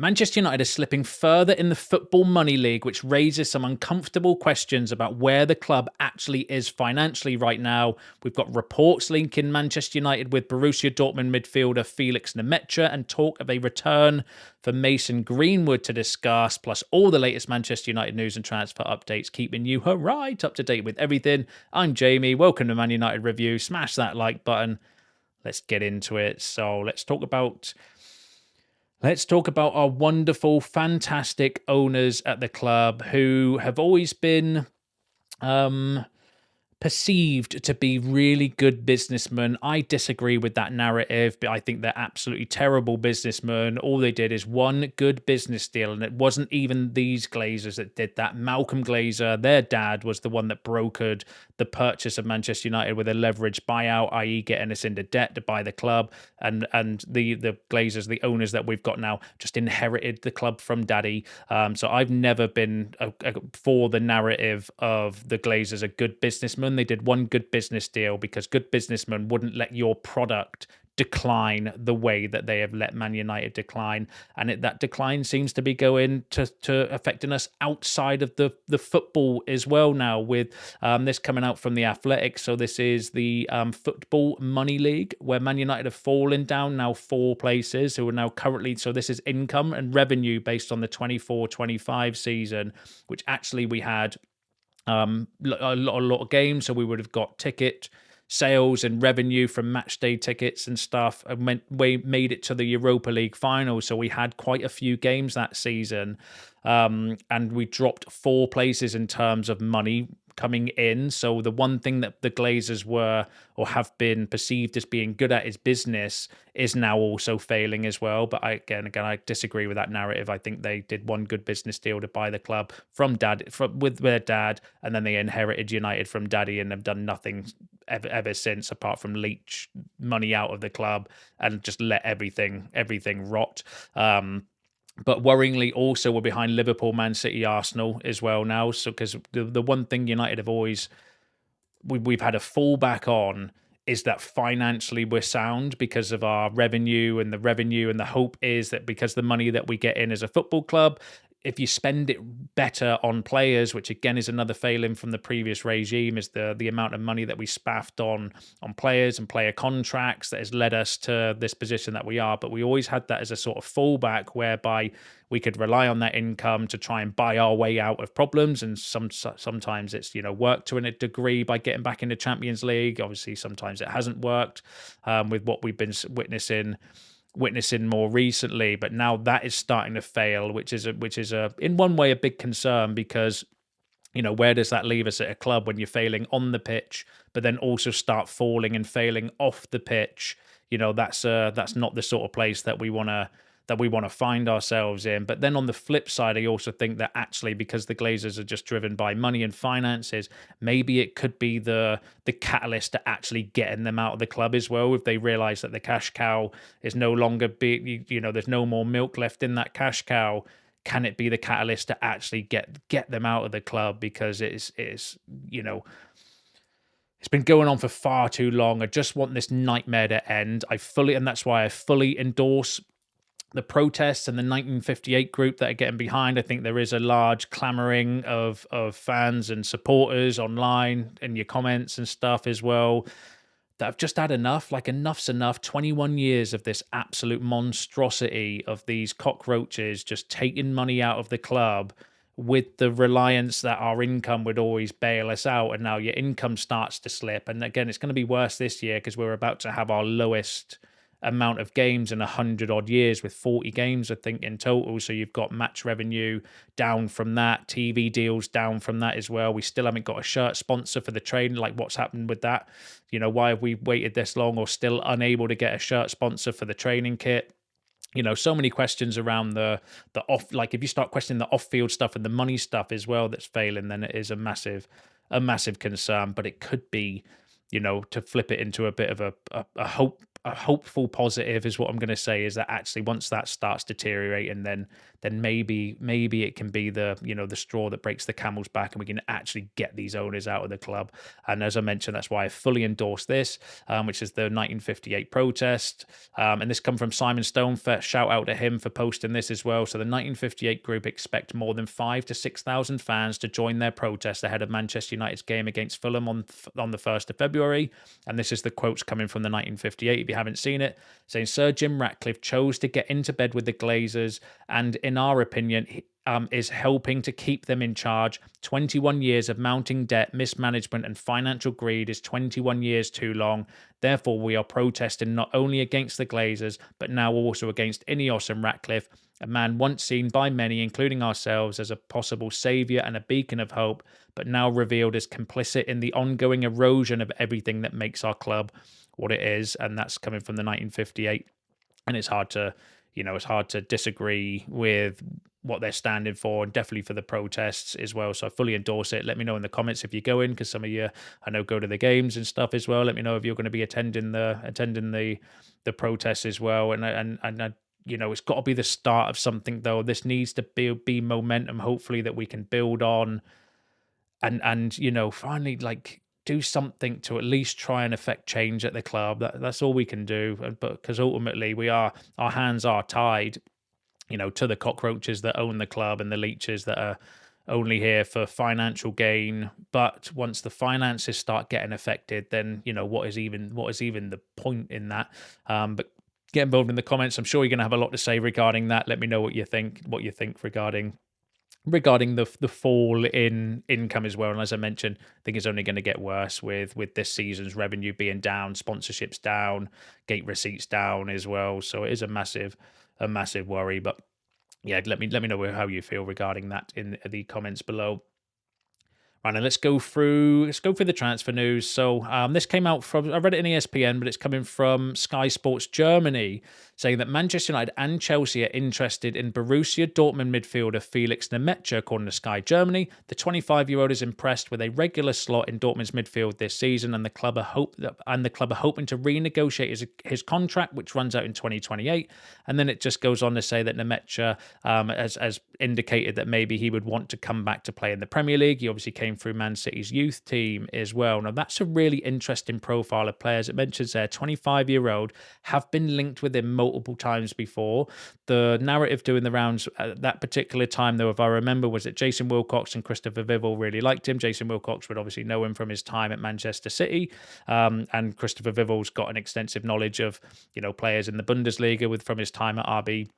Manchester United is slipping further in the Football Money League, which raises some uncomfortable questions about where the club actually is financially right now. We've got reports linking Manchester United with Borussia Dortmund midfielder Felix Nmecha and talk of a return for Mason Greenwood to discuss, plus all the latest Manchester United news and transfer updates, keeping you right up to date with everything. I'm Jamie. Welcome to Man United Review. Smash that like button. Let's get into it. So let's talk about our wonderful, fantastic owners at the club who have always been perceived to be really good businessmen. I disagree with that narrative, but I think they're absolutely terrible businessmen. All they did is one good business deal, and it wasn't even these Glazers that did that. Malcolm Glazer, their dad, was the one that brokered the purchase of Manchester United with a leveraged buyout, i.e. getting us into debt to buy the club. And the Glazers, the owners that we've got now, just inherited the club from daddy. So I've never been for the narrative of the Glazers are good businessmen. They did one good business deal because good businessmen wouldn't let your product decline the way that they have let Man United decline, and that decline seems to be going to affecting us outside of the football as well now, with this coming out from The Athletic. So this is the Football Money League, where Man United have fallen down now 4 places, who are now currently, so this is income and revenue based on the 24-25 season, which actually we had a lot of games, so we would have got ticket sales and revenue from match day tickets and stuff, and we made it to the Europa League final. So we had quite a few games that season, and we dropped 4 places in terms of money coming in. So the one thing that the Glazers were or have been perceived as being good at is business is now also failing as well. But again, I disagree with that narrative. I think they did one good business deal to buy the club with their dad, and then they inherited United from daddy and have done nothing ever since, apart from leech money out of the club and just let everything rot. But worryingly, also we're behind Liverpool, Man City, Arsenal as well now. So because the one thing United have always we've had a fallback on is that financially we're sound because of our revenue, and the hope is that because the money that we get in as a football club, if you spend it better on players, which again is another failing from the previous regime, is the amount of money that we spaffed on players and player contracts that has led us to this position that we are. But we always had that as a sort of fallback whereby we could rely on that income to try and buy our way out of problems. And sometimes it's, worked to a degree by getting back into Champions League. Obviously, sometimes it hasn't worked with what we've been witnessing more recently, but now that is starting to fail, which is in one way a big concern, because where does that leave us at a club when you're failing on the pitch but then also start falling and failing off the pitch? That's not the sort of place that we want to find ourselves in. But then on the flip side, I also think that actually, because the Glazers are just driven by money and finances, maybe it could be the catalyst to actually getting them out of the club as well. If they realise that the cash cow is no longer there's no more milk left in that cash cow, can it be the catalyst to actually get them out of the club? Because it's been going on for far too long. I just want this nightmare to end. And that's why I fully endorse the protests and the 1958 group that are getting behind. I think there is a large clamoring of fans and supporters online in your comments and stuff as well that have just had enough. Like, enough's enough. 21 years of this absolute monstrosity of these cockroaches just taking money out of the club with the reliance that our income would always bail us out. And now your income starts to slip. And again, it's going to be worse this year because we're about to have our lowest amount of games in 100 odd years, with 40 games I think in total. So you've got match revenue down from that, TV deals down from that as well. We still haven't got a shirt sponsor for the training. Like, what's happened with that? Why have we waited this long, or still unable to get a shirt sponsor for the training kit? So many questions around the off. Like, if you start questioning the off-field stuff and the money stuff as well that's failing, then it is a massive concern. But it could be, to flip it into a bit of a a hopeful positive is what I'm going to say, is that actually once that starts deteriorating, then maybe it can be the, the straw that breaks the camel's back, and we can actually get these owners out of the club. And as I mentioned, that's why I fully endorse this, which is the 1958 protest. And this come from Simon Stone. Shout out to him for posting this as well. So the 1958 group expect more than 5,000 to 6,000 fans to join their protest ahead of Manchester United's game against Fulham on the 1st of February. And this is the quotes coming from the 1958, if you haven't seen it, saying Sir Jim Ratcliffe chose to get into bed with the Glazers, and in our opinion, is helping to keep them in charge. 21 years of mounting debt, mismanagement, and financial greed is 21 years too long. Therefore, we are protesting not only against the Glazers, but now also against Ineos and Ratcliffe, a man once seen by many, including ourselves, as a possible saviour and a beacon of hope, but now revealed as complicit in the ongoing erosion of everything that makes our club what it is. And that's coming from the 1958. And it's hard to disagree with what they're standing for, and definitely for the protests as well. So I fully endorse it. Let me know in the comments if you're going, because some of you I know go to the games and stuff as well. Let me know if you're going to be attending the protests as well. And it's got to be the start of something, though. This needs to be momentum, hopefully, that we can build on, and finally, like, do something to at least try and affect change at the club. That's all we can do. But because ultimately our hands are tied, to the cockroaches that own the club and the leeches that are only here for financial gain. But once the finances start getting affected, then what is even the point in that? But get involved in the comments. I'm sure you're going to have a lot to say regarding that. Let me know what you think regarding the fall in income as well. And as I mentioned, I think it's only going to get worse with this season's revenue being down, sponsorships down, gate receipts down as well. So it is a massive worry. But yeah, let me know how you feel regarding that in the comments below. Right, and let's go through the transfer news. So this came out from, I read it in ESPN, but it's coming from Sky Sports Germany, saying that Manchester United and Chelsea are interested in Borussia Dortmund midfielder Felix Nmecha, according to Sky Germany. The 25-year-old is impressed with a regular slot in Dortmund's midfield this season, and the club are hoping to renegotiate his contract, which runs out in 2028. And then it just goes on to say that Nmecha has indicated that maybe he would want to come back to play in the Premier League. He obviously came through Man City's youth team as well. Now, that's a really interesting profile of players. It mentions there 25-year-old have been linked with him multiple times before. The narrative doing the rounds at that particular time, though, if I remember, was that Jason Wilcox and Christopher Vivel really liked him. Jason Wilcox would obviously know him from his time at Manchester City, and Christopher Vivel's got an extensive knowledge of players in the Bundesliga from his time at RB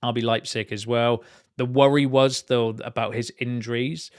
Leipzig as well. The worry was, though, about his injuries,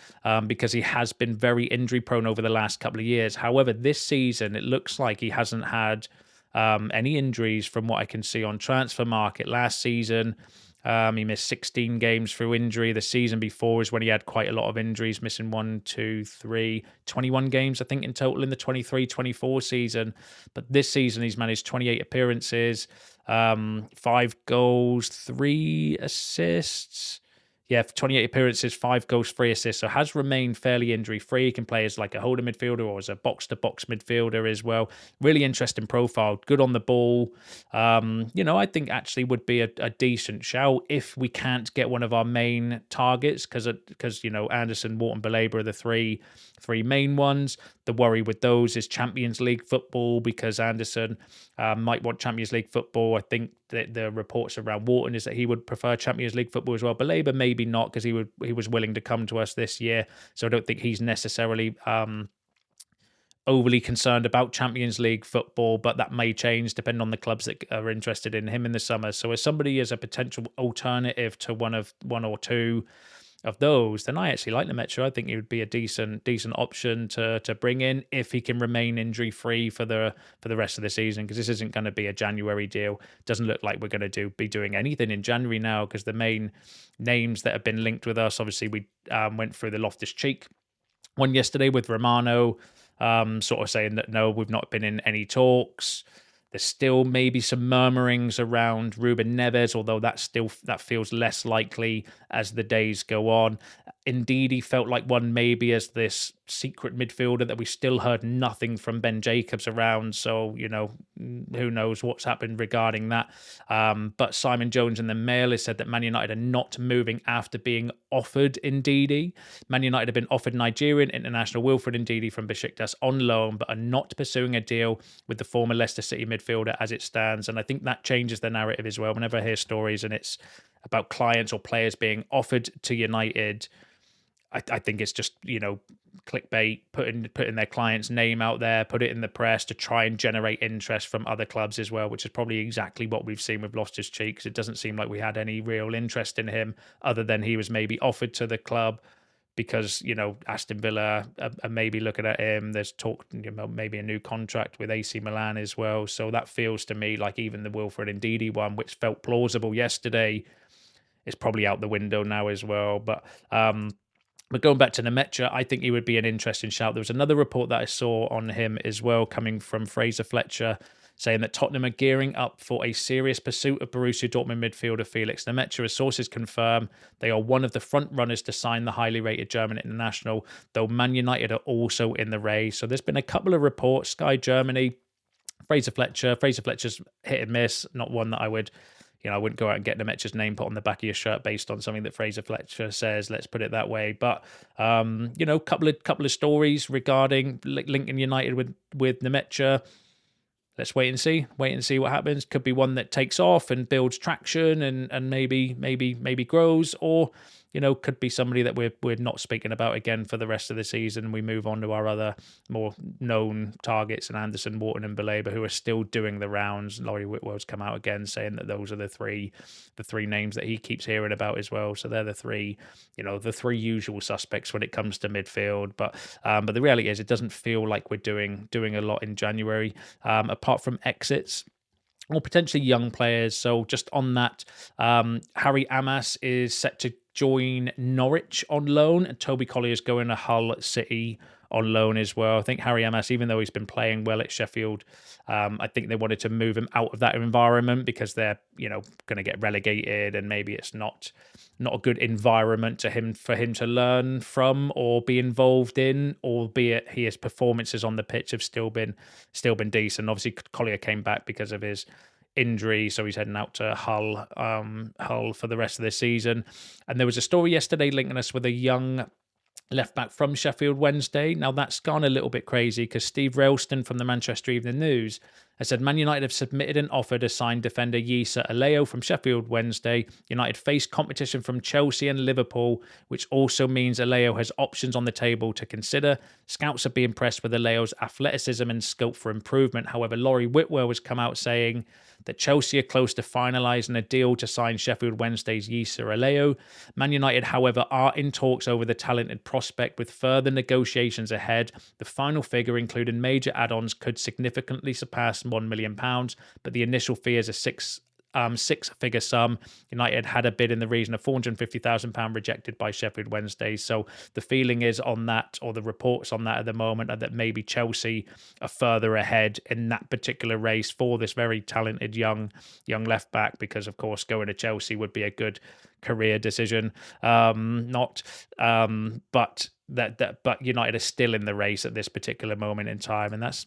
because he has been very injury prone over the last couple of years. However, this season, it looks like he hasn't had any injuries from what I can see on Transfer Market. Last season, he missed 16 games through injury. The season before is when he had quite a lot of injuries, missing 21 games, I think, in total in the 23-24 season. But this season, he's managed 28 appearances, 5 goals, 3 assists. Yeah, 28 appearances, 5 goals, 3 assists. So has remained fairly injury-free. He can play as like a holding midfielder or as a box-to-box midfielder as well. Really interesting profile. Good on the ball. I think actually would be a decent shout if we can't get one of our main targets, because Anderson, Wharton, Baleba are the three main ones. The worry with those is Champions League football, because Anderson might want Champions League football. I think that the reports around Wharton is that he would prefer Champions League football as well. Baleba maybe not, because he was willing to come to us this year. So I don't think he's necessarily overly concerned about Champions League football, but that may change depending on the clubs that are interested in him in the summer. So as somebody as a potential alternative to one or two of those, then I actually like Nmecha. I think he would be a decent option to bring in if he can remain injury free for the rest of the season, because this isn't going to be a January deal. Doesn't look like we're going to be doing anything in January now, because the main names that have been linked with us, obviously we went through the Loftus-Cheek one yesterday with Romano, sort of saying that no, we've not been in any talks. There's still maybe some murmurings around Ruben Neves, although that feels less likely as the days go on. Indeed, he felt like one maybe as this secret midfielder that we still heard nothing from Ben Jacobs around. So, who knows what's happened regarding that. But Simon Jones in the Mail has said that Man United are not moving after being offered Ndidi. Man United have been offered Nigerian international Wilfred Ndidi from Besiktas on loan, but are not pursuing a deal with the former Leicester City midfielder as it stands. And I think that changes the narrative as well. Whenever I hear stories and it's about clients or players being offered to United, I think it's just, clickbait, putting their client's name out there, put it in the press to try and generate interest from other clubs as well, which is probably exactly what we've seen with Loftus-Cheek. It doesn't seem like we had any real interest in him other than he was maybe offered to the club because, Aston Villa are maybe looking at him. There's talk, maybe a new contract with AC Milan as well. So that feels to me like even the Wilfred Ndidi one, which felt plausible yesterday, is probably out the window now as well. But going back to Nmecha, I think he would be an interesting shout. There was another report that I saw on him as well coming from Fraser Fletcher saying that Tottenham are gearing up for a serious pursuit of Borussia Dortmund midfielder Felix Nmecha. As sources confirm, they are one of the front runners to sign the highly rated German international, though Man United are also in the race. So there's been a couple of reports. Sky Germany, Fraser Fletcher's hit and miss, not one that I wouldn't go out and get Nmecha's name put on the back of your shirt based on something that Fraser Fletcher says. Let's put it that way. But couple of stories regarding linking United with Nmecha. Let's wait and see what happens. Could be one that takes off and builds traction and maybe grows, or could be somebody that we're not speaking about again for the rest of the season. We move on to our other more known targets, and Anderson, Wharton, and Baleba, who are still doing the rounds. Laurie Whitwell's come out again saying that those are the three names that he keeps hearing about as well. So they're the three usual suspects when it comes to midfield. But the reality is, it doesn't feel like we're doing a lot in January, apart from exits or potentially young players. So just on that, Harry Amas is set to join Norwich on loan, and Toby Collier's going to Hull City on loan as well. I think Harry Amas, even though he's been playing well at Sheffield, I think they wanted to move him out of that environment because they're going to get relegated, and maybe it's not a good environment for him to learn from or be involved in, albeit his performances on the pitch have still been decent. Obviously Collier came back because of his injury, so he's heading out to Hull for the rest of the season. And there was a story yesterday linking us with a young left back from Sheffield Wednesday. Now that's gone a little bit crazy because Steve Railston from the Manchester Evening News has said Man United have submitted an offer to sign defender Yisa Aleo from Sheffield Wednesday. United face competition from Chelsea and Liverpool, which also means Aleo has options on the table to consider. Scouts are being impressed with Aleo's athleticism and scope for improvement. However, Laurie Whitwell has come out saying that Chelsea are close to finalising a deal to sign Sheffield Wednesday's Yisa Aleo. Man United, however, are in talks over the talented prospect with further negotiations ahead. The final figure, including major add-ons, could significantly surpass £1 million, but the initial fee is a six-figure sum. United had a bid in the region of £450,000 rejected by Sheffield Wednesday. So the feeling is on that, or the reports on that at the moment, are that maybe Chelsea are further ahead in that particular race for this very talented young left back, because of course going to Chelsea would be a good career decision. But United are still in the race at this particular moment in time, and that's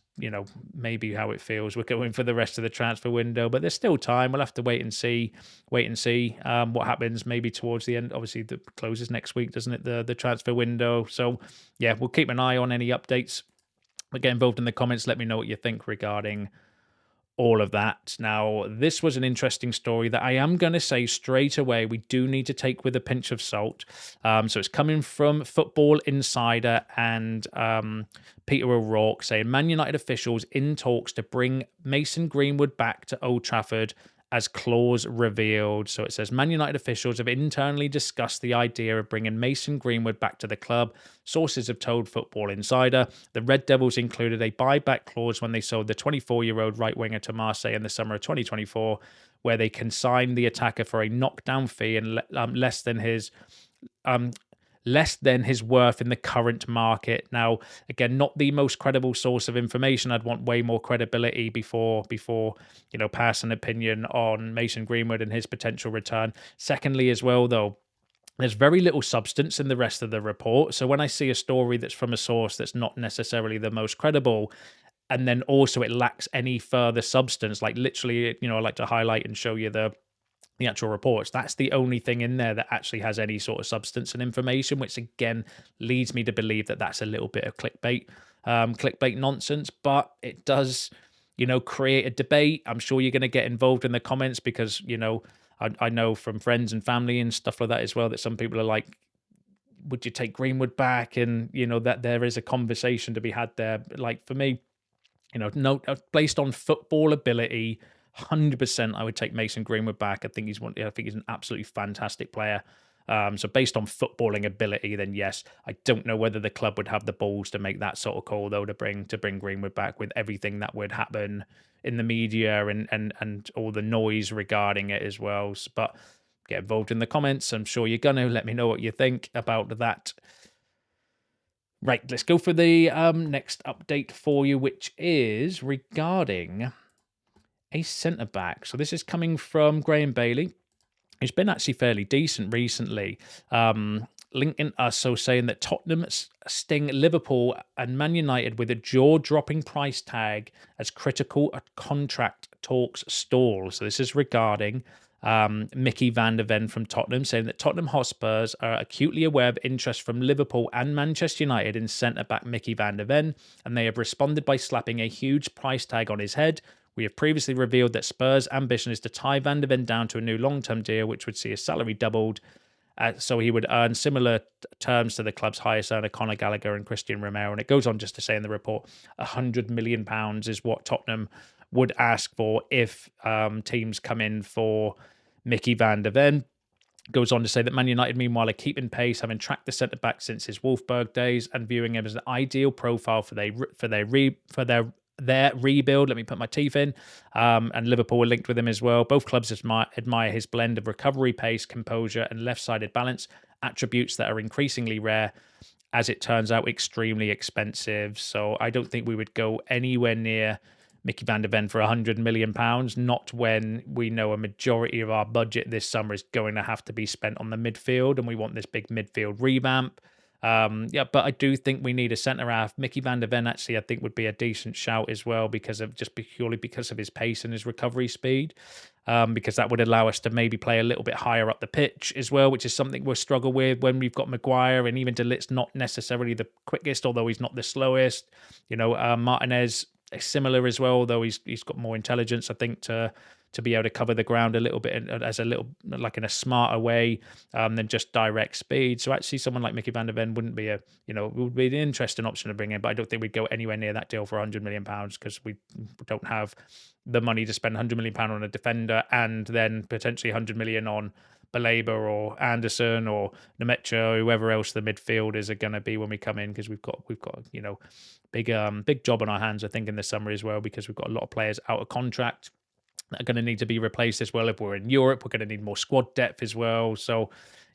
maybe how it feels. We're going for the rest of the transfer window, but there's still time. We'll have to wait and see what happens. Maybe towards the end. Obviously, the closes next week, doesn't it? The transfer window. So yeah, we'll keep an eye on any updates. But get involved in the comments. Let me know what you think regarding all of that. Now, this was an interesting story that I am going to say straight away we do need to take with a pinch of salt. So it's coming from Football Insider and Peter O'Rourke saying Man United officials in talks to bring Mason Greenwood back to Old Trafford as clause revealed. So it says Man United officials have internally discussed the idea of bringing Mason Greenwood back to the club. Sources have told Football Insider the Red Devils included a buyback clause when they sold the 24-year-old right winger to Marseille in the summer of 2024, where they can sign the attacker for a knockdown fee and less than his worth in the current market. Now, again, not the most credible source of information. I'd want way more credibility before pass an opinion on Mason Greenwood and his potential return. Secondly, as well, though, There's very little substance in the rest of the report. So when I see a story that's from a source that's not necessarily the most credible, and then also it lacks any further substance, like literally, I like to highlight and show you the actual reports. That's the only thing in there that actually has any sort of substance and information, which again leads me to believe that that's a little bit of clickbait nonsense. But it does, create a debate. I'm sure you're going to get involved in the comments because, I know from friends and family and stuff like that as well that some people are like, would you take Greenwood back? And, that there is a conversation to be had there. But like for me, no, based on football ability, 100%, I would take Mason Greenwood back. I think he's an absolutely fantastic player. So based on footballing ability, then yes. I don't know whether the club would have the balls to make that sort of call though to bring Greenwood back with everything that would happen in the media and all the noise regarding it as well. But get involved in the comments. I'm sure you're gonna let me know what you think about that. Right, let's go for the next update for you, which is regarding a centre-back. So this is coming from Graham Bailey, who's been actually fairly decent recently. Linking us, so saying that Tottenham sting Liverpool and Man United with a jaw-dropping price tag as critical contract talks stall. So this is regarding Mickey van der Ven from Tottenham, saying that Tottenham Hotspurs are acutely aware of interest from Liverpool and Manchester United in centre-back Mickey van der Ven, and they have responded by slapping a huge price tag on his head. We have previously revealed that Spurs' ambition is to tie Van der Ven down to a new long-term deal, which would see his salary doubled, so he would earn similar terms to the club's highest earner, Conor Gallagher and Christian Romero. And it goes on just to say in the report, £100 million is what Tottenham would ask for if teams come in for Mickey van der Ven. Goes on to say that Man United, meanwhile, are keeping pace, having tracked the centre-back since his Wolfsburg days and viewing him as an ideal profile for their rebuild. Let me put my teeth in. And Liverpool were linked with him as well. Both clubs admire his blend of recovery pace, composure, and left-sided balance, attributes that are increasingly rare, as it turns out, extremely expensive. So I don't think we would go anywhere near Mickey van der Ven for £100 million, not when we know a majority of our budget this summer is going to have to be spent on the midfield, and we want this big midfield revamp. But I do think we need a centre half. Mickey van der Ven actually, I think, would be a decent shout as well purely because of his pace and his recovery speed. Because that would allow us to maybe play a little bit higher up the pitch as well, which is something we'll struggle with when we've got Maguire, and even Delitte's not necessarily the quickest, although he's not the slowest. Martinez is similar as well, though he's got more intelligence, I think, to be able to cover the ground a little bit as a little like in a smarter way than just direct speed. So actually, someone like Mickey van der Ven would be an interesting option to bring in, but I don't think we'd go anywhere near that deal for £100 million because we don't have the money to spend £100 million on a defender and then potentially £100 million on Baleba or Anderson or Nmecha or whoever else the midfielders are going to be when we come in, because we've got big job on our hands, I think, in the summer as well, because we've got a lot of players out of contract that are going to need to be replaced as well. If we're in Europe, we're going to need more squad depth as well. So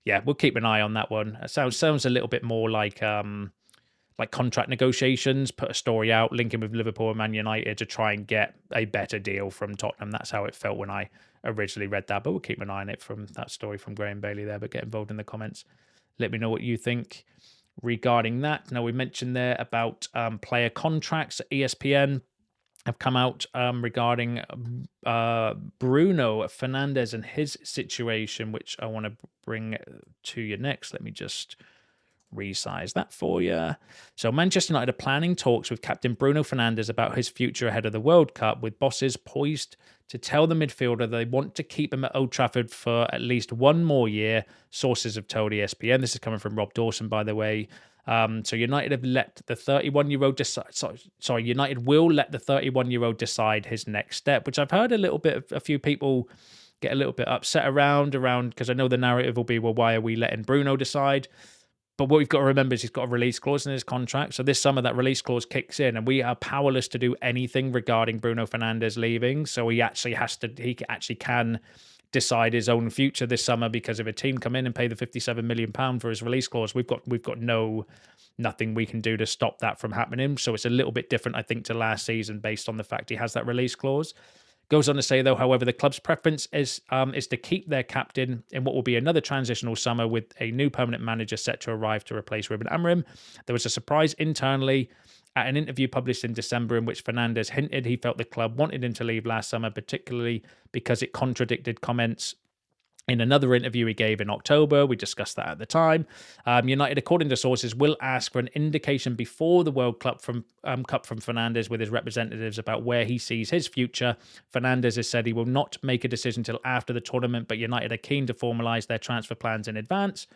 yeah, we'll keep an eye on that one. It sounds a little bit more like contract negotiations, put a story out linking with Liverpool and Man United to try and get a better deal from Tottenham. That's how it felt when I originally read that, but we'll keep an eye on it from that story from Graham Bailey there. But get involved in the comments. Let me know what you think regarding that. Now, we mentioned there about player contracts. ESPN have come out regarding Bruno Fernandes and his situation, which I want to bring to you next. Let me just resize that for you. So Manchester United are planning talks with captain Bruno Fernandes about his future ahead of the World Cup, with bosses poised to tell the midfielder they want to keep him at Old Trafford for at least one more year, sources have told ESPN. This is coming from Rob Dawson, by the way. So United have let the 31-year-old decide. Sorry, United will let the 31-year-old decide his next step, which I've heard a few people get a little bit upset around because I know the narrative will be, well, why are we letting Bruno decide? But what we've got to remember is he's got a release clause in his contract. So this summer, that release clause kicks in, and we are powerless to do anything regarding Bruno Fernandes leaving. So he actually can decide his own future this summer, because if a team come in and pay the £57 million for his release clause, we've got nothing we can do to stop that from happening. So it's a little bit different, I think, to last season based on the fact he has that release clause. Goes on to say, though, however, the club's preference is to keep their captain in what will be another transitional summer with a new permanent manager set to arrive to replace Ruben Amorim. There was a surprise internally at an interview published in December in which Fernandes hinted he felt the club wanted him to leave last summer, particularly because it contradicted comments in another interview he gave in October. We discussed that at the time. United, according to sources, will ask for an indication before the World Cup from Fernandes with his representatives about where he sees his future. Fernandes has said he will not make a decision till after the tournament, but United are keen to formalise their transfer plans in advance.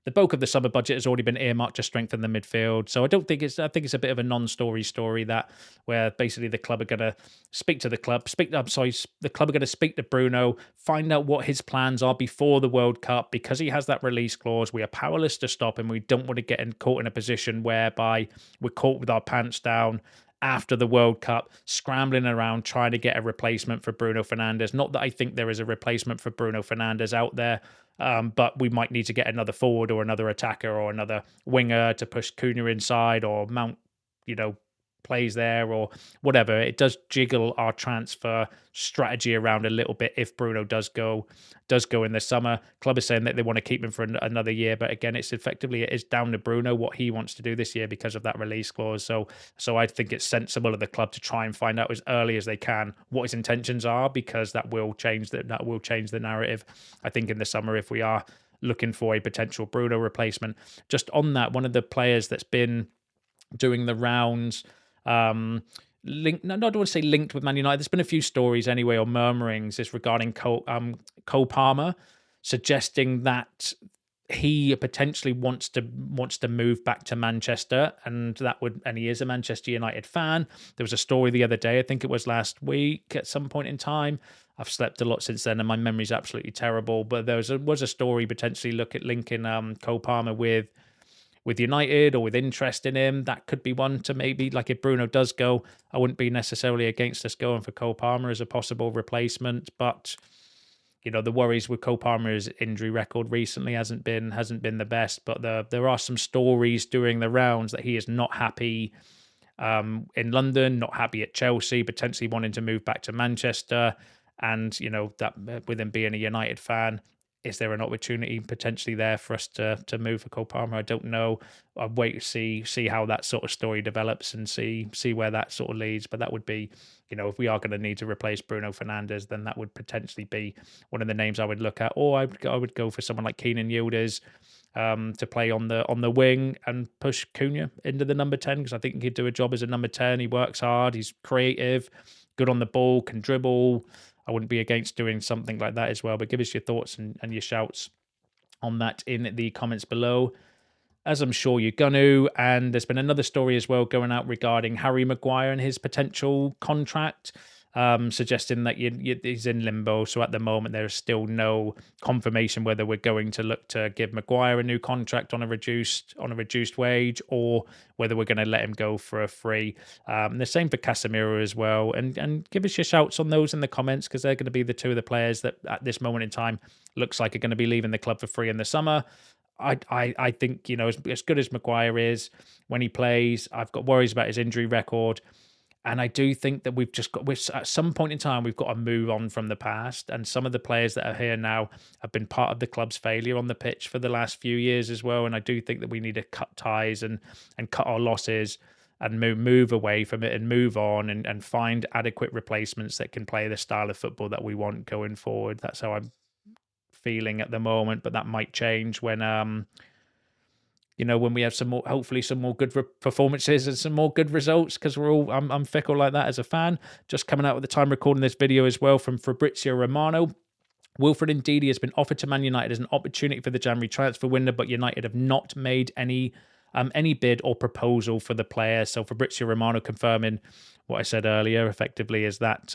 The bulk of the summer budget has already been earmarked to strengthen the midfield. So I think it's a bit of a non-story that where basically the club are going to speak to the club, the club are going to speak to Bruno, find out what his plans are before the World Cup. Because he has that release clause, we are powerless to stop him. We don't want to get caught in a position whereby we're caught with our pants down after the World Cup, scrambling around trying to get a replacement for Bruno Fernandes. Not that I think there is a replacement for Bruno Fernandes out there, but we might need to get another forward or another attacker or another winger to push Cunha inside or mount, plays there or whatever. It does jiggle our transfer strategy around a little bit if Bruno does go in the summer. Club is saying that they want to keep him for another year, but again, it is down to Bruno what he wants to do this year because of that release clause. So I think it's sensible of the club to try and find out as early as they can what his intentions are, because that will change the narrative, I think, in the summer if we are looking for a potential Bruno replacement. Just on that, one of the players that's been doing the rounds, linked, no, I don't want to say linked with Man United. There's been a few stories anyway, or murmurings, is regarding Cole Palmer, suggesting that he potentially wants to move back to Manchester, and he is a Manchester United fan. There was a story the other day, I think it was last week at some point in time. I've slept a lot since then, and my memory's absolutely terrible. But there was a story potentially linking Cole Palmer with United or with interest in him. That could be one to maybe, like, if Bruno does go, I wouldn't be necessarily against us going for Cole Palmer as a possible replacement. But the worries with Cole Palmer's injury record recently hasn't been the best. But there are some stories during the rounds that he is not happy in London, not happy at Chelsea, potentially wanting to move back to Manchester. And that with him being a United fan, is there an opportunity potentially there for us to move for Cole Palmer? I don't know. I'll wait to see how that sort of story develops and see where that sort of leads. But that would be, if we are going to need to replace Bruno Fernandes, then that would potentially be one of the names I would look at. Or I would go for someone like Keenan Yildiz to play on the wing and push Cunha into the number 10, because I think he could do a job as a number 10. He works hard. He's creative, good on the ball, can dribble. I wouldn't be against doing something like that as well. But give us your thoughts and your shouts on that in the comments below, as I'm sure you're going to. And there's been another story as well going out regarding Harry Maguire and his potential contract, suggesting that he's in limbo. So at the moment, there's still no confirmation whether we're going to look to give Maguire a new contract on a reduced wage, or whether we're going to let him go for a free. The same for Casemiro as well. And give us your shouts on those in the comments, because they're going to be the two of the players that at this moment in time looks like are going to be leaving the club for free in the summer. I think, as good as Maguire is when he plays, I've got worries about his injury record. And I do think that at some point in time, we've got to move on from the past. And some of the players that are here now have been part of the club's failure on the pitch for the last few years as well. And I do think that we need to cut ties and cut our losses and move away from it and move on and find adequate replacements that can play the style of football that we want going forward. That's how I'm feeling at the moment. But that might change when when we have hopefully some more good performances and some more good results, because I'm fickle like that as a fan. Just coming out at the time recording this video as well from Fabrizio Romano. Wilfred Ndidi has been offered to Man United as an opportunity for the January transfer window, but United have not made any bid or proposal for the player. So Fabrizio Romano confirming what I said earlier, effectively, is that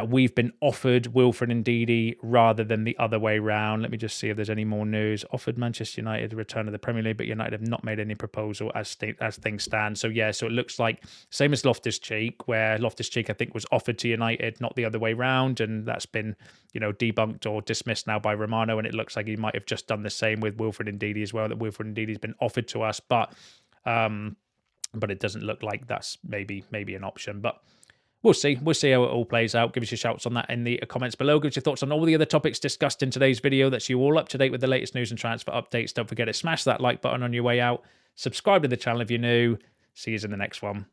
we've been offered Wilfred Ndidi rather than the other way round. Let me just see if there's any more news. Offered Manchester United a return to the Premier League, but United have not made any proposal as things stand. So yeah, so it looks like same as Loftus-Cheek, where Loftus-Cheek I think was offered to United, not the other way round, and that's been debunked or dismissed now by Romano, and it looks like he might have just done the same with Wilfred Ndidi as well. That Wilfred Ndidi's been offered to us, but it doesn't look like that's maybe an option, but we'll see. We'll see how it all plays out. Give us your shouts on that in the comments below. Give us your thoughts on all the other topics discussed in today's video. That's you all up to date with the latest news and transfer updates. Don't forget to smash that like button on your way out. Subscribe to the channel if you're new. See you in the next one.